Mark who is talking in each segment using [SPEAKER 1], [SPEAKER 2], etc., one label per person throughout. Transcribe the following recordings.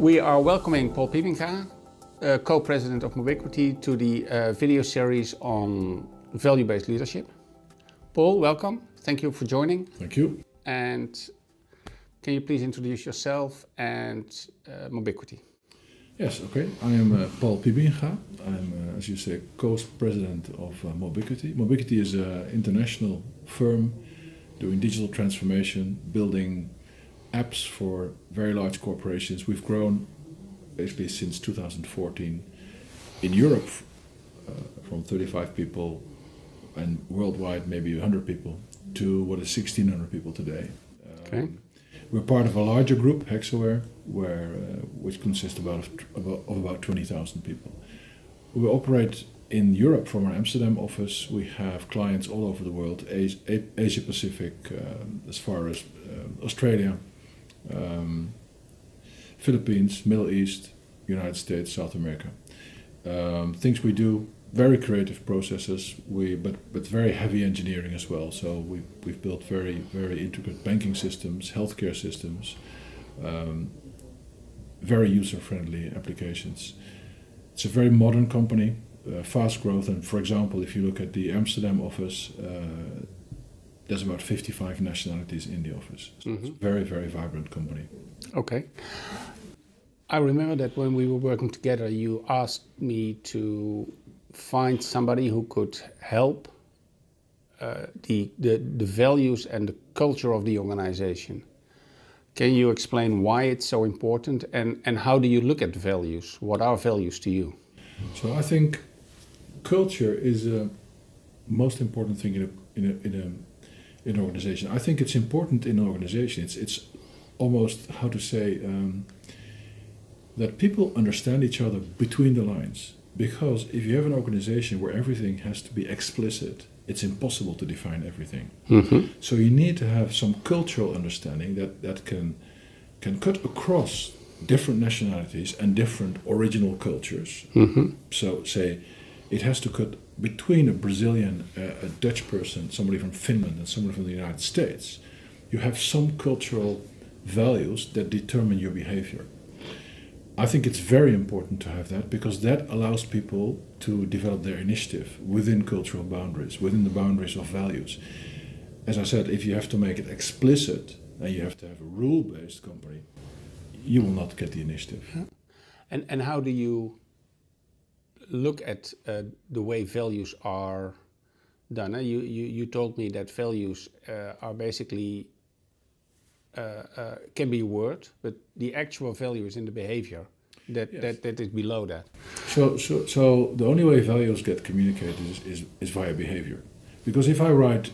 [SPEAKER 1] We are welcoming Paul Piebinga, co-president of Mobiquity, to the video series on value-based leadership. Paul, welcome. Thank you for joining.
[SPEAKER 2] Thank you.
[SPEAKER 1] And can you please introduce yourself and Mobiquity?
[SPEAKER 2] Yes, okay. I am Paul Piebinga. I'm, as you say, co-president of Mobiquity. Mobiquity is an international firm doing digital transformation, building apps for very large corporations. We've grown basically since 2014 in Europe from 35 people and worldwide maybe 100 people to what is 1,600 people today.
[SPEAKER 1] Okay.
[SPEAKER 2] We're part of a larger group, Hexaware, which consists of about 20,000 people. We operate in Europe from our Amsterdam office. We have clients all over the world, Asia Pacific, as far as Australia, Philippines, Middle East, United States, South America. Things we do, very creative processes, but very heavy engineering as well. So we've built very intricate banking systems, healthcare systems, very user-friendly applications. It's a very modern company, fast growth, and for example, if you look at the Amsterdam office, there's about 55 nationalities in the office. So it's a very, very vibrant company. Okay.
[SPEAKER 1] I remember that when we were working together, you asked me to find somebody who could help the values and the culture of the organization. Can you explain why it's so important and how do you look at values? What are values to you?
[SPEAKER 2] So I think culture is the most important thing in an organization. I think it's important in an organization. It's almost, how to say, that people understand each other between the lines. Because if you have an organization where everything has to be explicit, it's impossible to define everything. So you need to have some cultural understanding that can cut across different nationalities and different original cultures. So say it has to cut between a Brazilian, a Dutch person, somebody from Finland and somebody from the United States. You have some cultural values that determine your behavior. I think it's very important to have that because that allows people to develop their initiative within cultural boundaries, within the boundaries of values. As I said, if you have to make it explicit and you have to have a rule-based company, you will not get the initiative.
[SPEAKER 1] And how do you look at the way values are done? You told me that values are basically can be a word, but the actual value is in the behavior that is below that.
[SPEAKER 2] So the only way values get communicated is via behavior, because if I write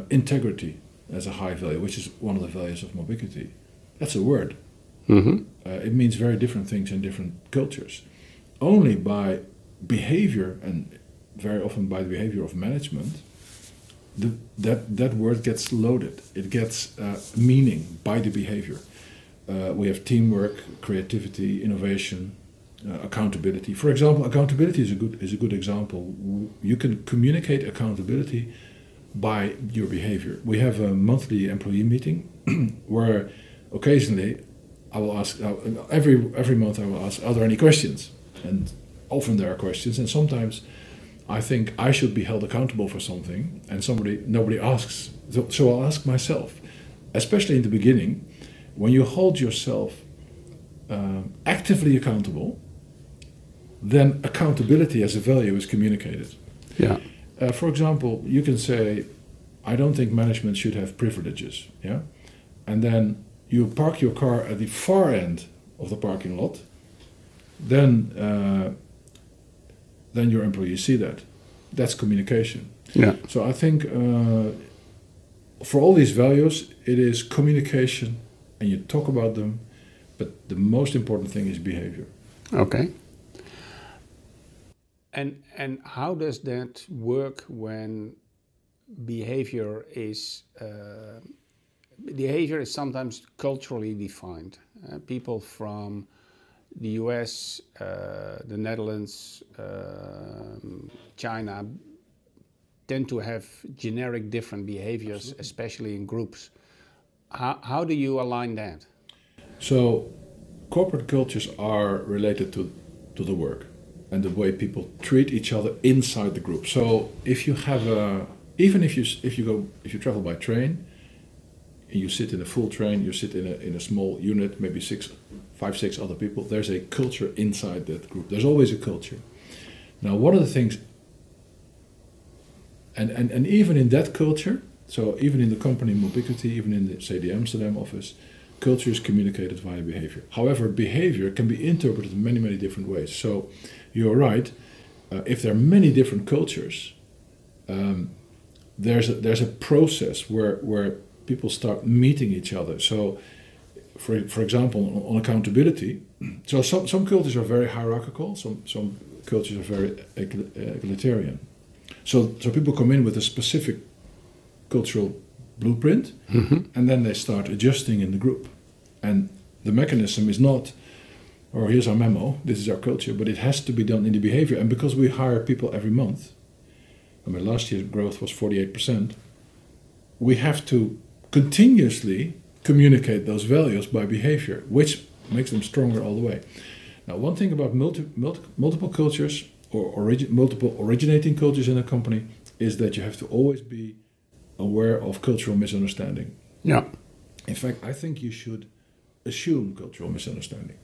[SPEAKER 2] integrity as a high value, which is one of the values of Mobiquity, that's a word. It means very different things in different cultures. Only by behavior, and very often by the behavior of management, that word gets loaded. It gets meaning by the behavior. We have teamwork, creativity, innovation, accountability. For example, accountability is a good example. You can communicate accountability by your behavior. We have a monthly employee meeting where occasionally I will ask, every month I will ask, are there any questions? And often there are questions, and sometimes I think I should be held accountable for something, and nobody asks. So I'll ask myself, especially in the beginning, when you hold yourself actively accountable, then accountability as a value is communicated.
[SPEAKER 1] Yeah.
[SPEAKER 2] For example, you can say, I don't think management should have privileges. Yeah, and then you park your car at the far end of the parking lot. Then your employees see that. That's communication.
[SPEAKER 1] Yeah.
[SPEAKER 2] So I think for all these values, it is communication, and you talk about them, but the most important thing is behavior.
[SPEAKER 1] Okay. And how does that work when behavior is sometimes culturally defined? People from the US, the Netherlands, China tend to have generic different behaviors, especially in groups. How do you align that?
[SPEAKER 2] So corporate cultures are related to the work and the way people treat each other inside the group. So if you have even if you travel by train, and you sit in a full train, you sit in a small unit, maybe 5, 6 other people. There's a culture inside that group. There's always a culture. Now, one of the things, and even in that culture, so even in the company Mobiquity, even in the Amsterdam office, culture is communicated via behavior. However, behavior can be interpreted in many, many different ways. So you're right. If there are many different cultures, there's a process where people start meeting each other. So, for example, on accountability, so some cultures are very hierarchical, some cultures are very egalitarian. So people come in with a specific cultural blueprint, and then they start adjusting in the group. And the mechanism is not, or here's our memo, this is our culture, but it has to be done in the behavior. And because we hire people every month, I mean, last year's growth was 48%, we have to continuously communicate those values by behavior, which makes them stronger all the way. Now, one thing about multiple cultures or multiple originating cultures in a company is that you have to always be aware of cultural misunderstanding.
[SPEAKER 1] Yeah.
[SPEAKER 2] In fact, I think you should assume cultural misunderstanding.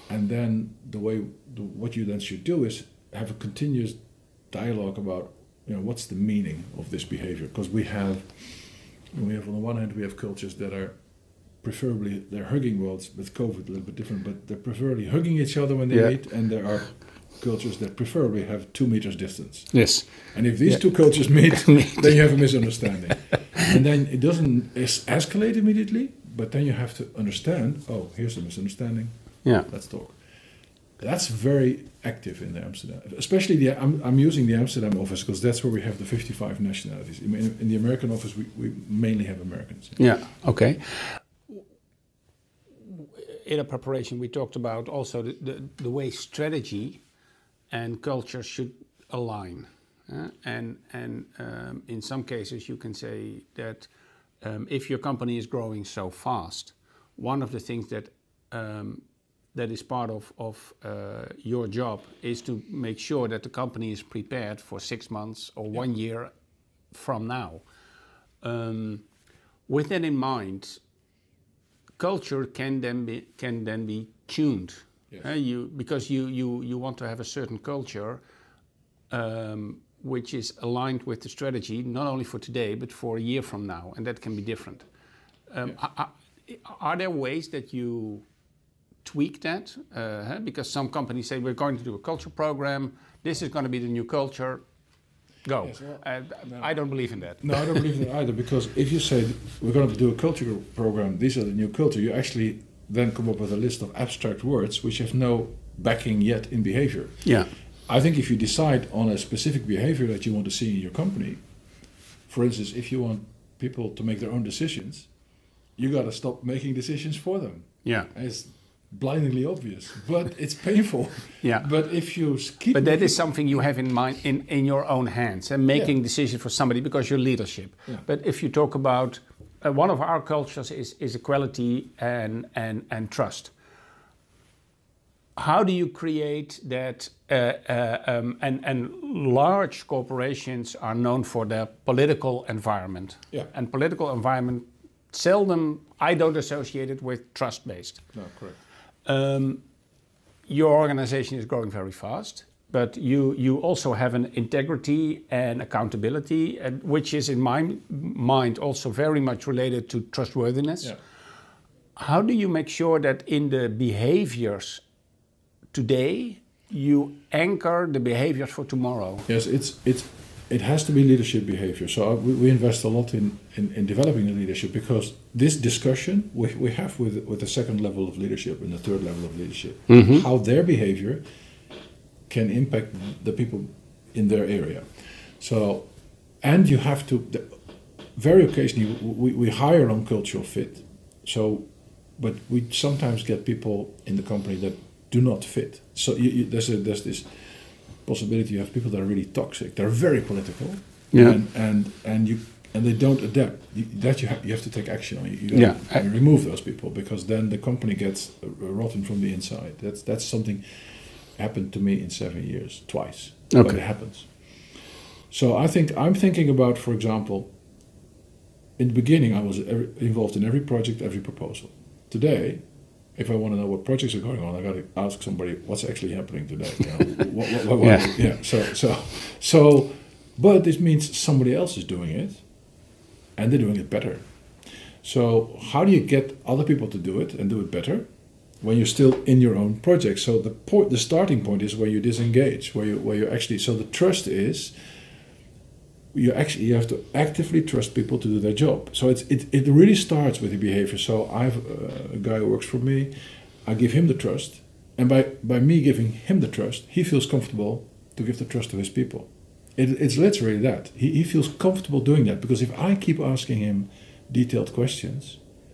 [SPEAKER 2] And then what you then should do is have a continuous dialogue about, what's the meaning of this behavior? Because we have on the one hand, we have cultures that are they're hugging. Well, it's with COVID a little bit different, but they're preferably hugging each other when they meet, and there are cultures that preferably have 2 meters distance.
[SPEAKER 1] Yes.
[SPEAKER 2] And if these two cultures meet, then you have a misunderstanding. And then it doesn't escalate immediately, but then you have to understand, oh, here's a misunderstanding.
[SPEAKER 1] Yeah.
[SPEAKER 2] Let's talk. That's very active in the Amsterdam, especially I'm using the Amsterdam office because that's where we have the 55 nationalities. In the American office, we mainly have Americans.
[SPEAKER 1] Yeah, okay. In a preparation, we talked about also the way strategy and culture should align. And in some cases, you can say that if your company is growing so fast, one of the things that is part of your job is to make sure that the company is prepared for 6 months or 1 year from now. With that in mind, culture can then be tuned. Yes. Because you want to have a certain culture which is aligned with the strategy, not only for today, but for a year from now, and that can be different. Are there ways that you tweak that? Because some companies say, we're going to do a culture program, this is going to be the new culture, go. Yes, well, no. I don't believe in that.
[SPEAKER 2] No, I don't believe in that either, because if you say, we're going to do a culture program, these are the new culture, you actually then come up with a list of abstract words which have no backing yet in behavior.
[SPEAKER 1] Yeah.
[SPEAKER 2] I think if you decide on a specific behavior that you want to see in your company, for instance, if you want people to make their own decisions, you got to stop making decisions for them.
[SPEAKER 1] Yeah.
[SPEAKER 2] It's blindingly obvious, but it's painful.
[SPEAKER 1] Yeah.
[SPEAKER 2] But if you keep...
[SPEAKER 1] But that is something you have in mind in your own hands, and making decisions for somebody because you're leadership. Yeah. But if you talk about, one of our cultures is equality and trust. How do you create that? And large corporations are known for their political environment. Yeah. And political environment, seldom, I don't associate it with trust-based.
[SPEAKER 2] No, correct.
[SPEAKER 1] Your organization is growing very fast, but you also have an integrity and accountability, and which is in my mind also very much related to trustworthiness. Yeah. How do you make sure that in the behaviors today, you anchor the behaviors for tomorrow?
[SPEAKER 2] Yes, it has to be leadership behavior. So we invest a lot in developing the leadership, because this discussion we have with the second level of leadership and the third level of leadership, how their behavior can impact the people in their area. So, and you have to, very occasionally we hire on cultural fit. So, but we sometimes get people in the company that do not fit. So there's this possibility you have people that are really toxic. They're very political, and and they don't adapt, you have to take action on. You gotta remove those people, because then the company gets rotten from the inside. That's something happened to me in 7 years, twice.
[SPEAKER 1] Okay.
[SPEAKER 2] But it happens. So I'm thinking about, for example, in the beginning I was involved in every project, every proposal. Today, if I want to know what projects are going on, I got to ask somebody what's actually happening today. So, but this means somebody else is doing it, and they're doing it better. So how do you get other people to do it and do it better when you're still in your own project? So the starting point is where you disengage, where you actually. So the trust is. You have to actively trust people to do their job. So it really starts with the behavior. So I have a guy who works for me. I give him the trust, and by me giving him the trust, he feels comfortable to give the trust to his people. It's literally that. He feels comfortable doing that, because if I keep asking him detailed questions,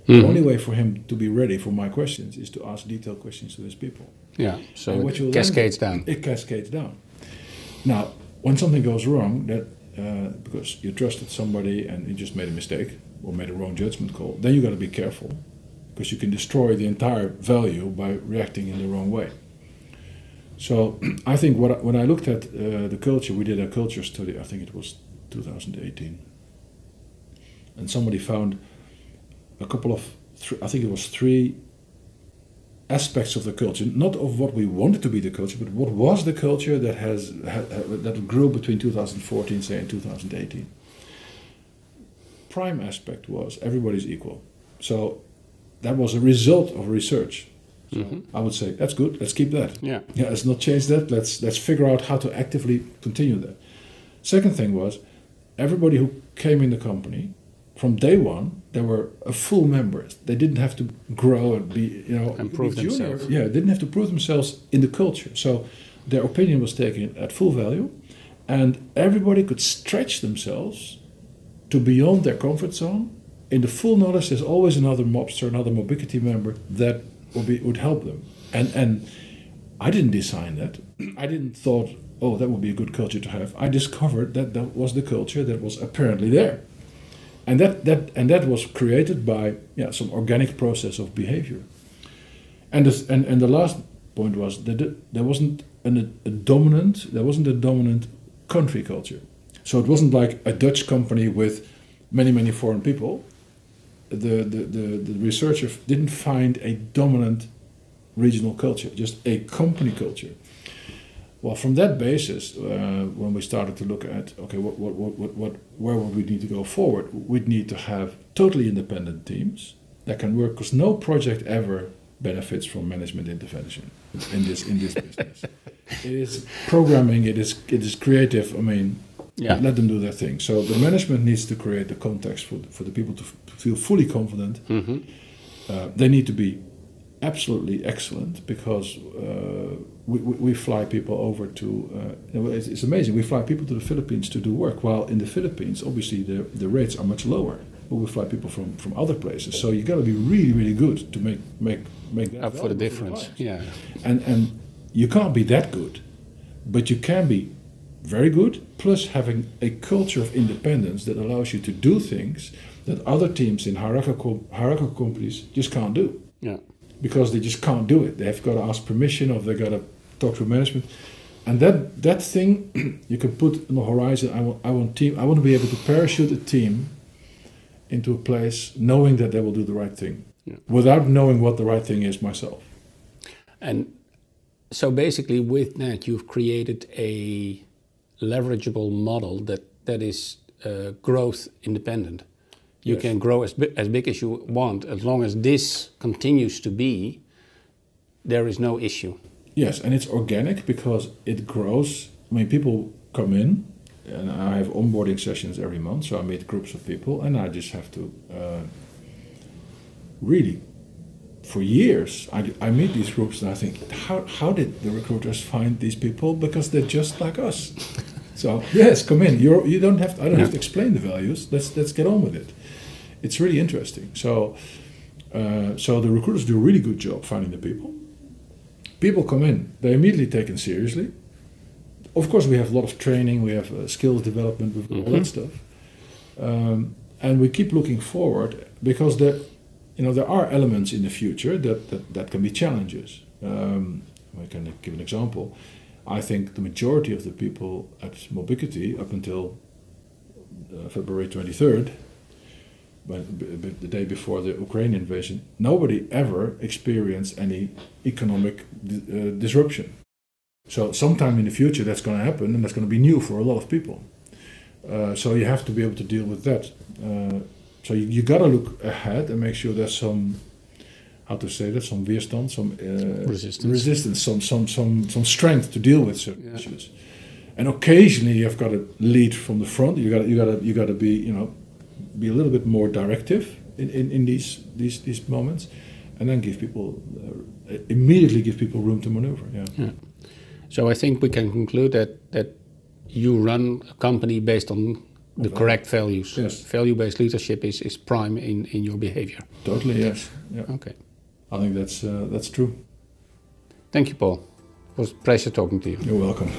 [SPEAKER 2] the only way for him to be ready for my questions is to ask detailed questions to his people.
[SPEAKER 1] Yeah. So it cascades down.
[SPEAKER 2] It cascades down. Now, when something goes wrong, because you trusted somebody and you just made a mistake or made a wrong judgment call, then you got to be careful, because you can destroy the entire value by reacting in the wrong way. So I think when I looked at the culture, we did a culture study, I think it was 2018, and somebody found a couple of, I think it was 3 aspects of the culture, not of what we wanted to be the culture, but what was the culture that grew between 2014, say, and 2018. Prime aspect was everybody's equal. So that was a result of research. So I would say that's good. Let's keep that. Yeah. Let's not change that. Let's figure out how to actively continue that. Second thing was, everybody who came in the company, from day one, they were a full members. They didn't have to grow and be,
[SPEAKER 1] and prove themselves.
[SPEAKER 2] Yeah, didn't have to prove themselves in the culture. So their opinion was taken at full value, and everybody could stretch themselves to beyond their comfort zone. In the full knowledge, there's always another mobster, another Mobiquity member that would help them. And I didn't design that. I didn't thought, oh, that would be a good culture to have. I discovered that was the culture that was apparently there. And that was created by some organic process of behavior. And the last point was that there wasn't a dominant country culture. So it wasn't like a Dutch company with many foreign people. The researcher didn't find a dominant regional culture, just a company culture. Well, from that basis, when we started to look at, okay, where would we need to go forward? We'd need to have totally independent teams that can work, because no project ever benefits from management intervention in this business. It is programming, it is creative. I mean, let them do their thing. So the management needs to create the context for the people to feel fully confident. They need to be absolutely excellent, because we fly people over to, it's amazing, we fly people to the Philippines to do work, while in the Philippines, obviously, the rates are much lower, but we fly people from other places. So you got to be really, really good to make that
[SPEAKER 1] up for the difference. Yeah,
[SPEAKER 2] and you can't be that good, but you can be very good, plus having a culture of independence that allows you to do things that other teams in hierarchical companies just can't do.
[SPEAKER 1] Yeah.
[SPEAKER 2] Because they just can't do it. They've got to ask permission, or they've got to talk to management. And that thing you can put on the horizon. I want to be able to parachute a team into a place knowing that they will do the right thing, without knowing what the right thing is myself.
[SPEAKER 1] And so basically with that, you've created a leverageable model that is growth independent. You can grow as big as you want, as long as this continues to be, there is no issue.
[SPEAKER 2] Yes, and it's organic because it grows. I mean, people come in, and I have onboarding sessions every month, so I meet groups of people, and I just have to really, for years, I meet these groups, and I think, how did the recruiters find these people? Because they're just like us. So yes, come in. I don't have to explain the values. Let's get on with it. It's really interesting. So the recruiters do a really good job finding the people. People come in, they're immediately taken seriously. Of course, we have a lot of training, we have skills development, we've got all that stuff. And we keep looking forward because there are elements in the future that can be challenges. I can give an example. I think the majority of the people at Mobiquity up until February 23rd, the day before the Ukraine invasion, nobody ever experienced any economic disruption. So sometime in the future that's going to happen, and that's going to be new for a lot of people. So you have to be able to deal with that. So you got to look ahead and make sure there's some, how to say that, some weerstand, some resistance, some strength to deal with certain issues. And occasionally you've got to lead from the front. You got to be be a little bit more directive in these moments, and then immediately give people room to maneuver. Yeah.
[SPEAKER 1] So I think we can conclude that you run a company based on the correct values.
[SPEAKER 2] Yes.
[SPEAKER 1] Value-based leadership is prime in your behavior.
[SPEAKER 2] Totally, yes. Yeah.
[SPEAKER 1] Okay.
[SPEAKER 2] I think that's true.
[SPEAKER 1] Thank you, Paul. It was a pleasure talking to you.
[SPEAKER 2] You're welcome.